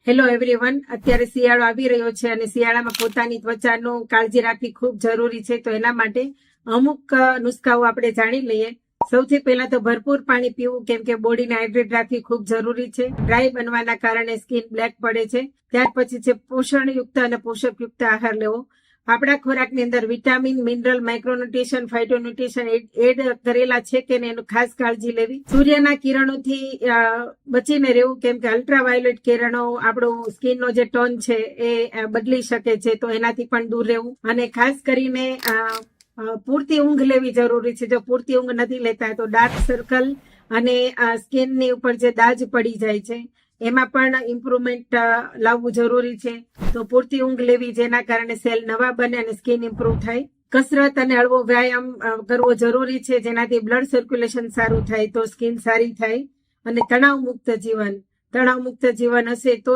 Hello everyone, અત્યારે શિયાળો આવી રહ્યો છે અને શિયાળામાં પોતાની ત્વચાનું કાળજી રાખવી ખૂબ જરૂરી છે. તો એના માટે અમુક નુસ્ખાઓ આપણે જાણી લઈએ. સૌથી પહેલા તો ભરપૂર પાણી પીવું, કેમ કે બોડીને હાઇડ્રેટ રાખવી ખૂબ જરૂરી છે. ડ્રાય બનવાના કારણે સ્કિન બ્લેક પડે છે. ત્યાર પછી છે પોષણયુક્ત અને પોષકયુક્ત આહાર લેવો. આપણા ખોરાકની અંદર વિટામિન, મિનરલ, માઇક્રોન્યુટ્રિશન, ફાઇટોન્યુટ્રિશન એડ કરેલા છે કે એનું ખાસ કાળજી લેવી. સૂર્યના કિરણોથી બચીને રહેવું, કેમ કે અલ્ટ્રાવાયોલેટ કિરણો આપણું સ્કિનનો જે ટોન છે એ બદલી શકે છે, તો એનાથી પણ દૂર રહેવું. અને ખાસ કરીને પૂરતી ઊંઘ લેવી જરૂરી છે. જો પૂરતી ઊંઘ નથી લેતા તો ડાર્ક સર્કલ અને સ્કિનની ઉપર જે દાજ પડી જાય છે એમાં પણ ઇમ્પ્રુવમેન્ટ લાવવું જરૂરી છે. તો પૂરતી ઊંઘ લેવી, જેના કારણે સેલ નવા બને અને સ્કિન ઇમ્પ્રુવ થાય. કસરત અને હળવો વ્યાયામ કરવો જરૂરી છે, જેનાથી બ્લડ સર્ક્યુલેશન સારું થાય, તો સ્કિન સારી થાય. અને તણાવ મુક્ત જીવન હશે તો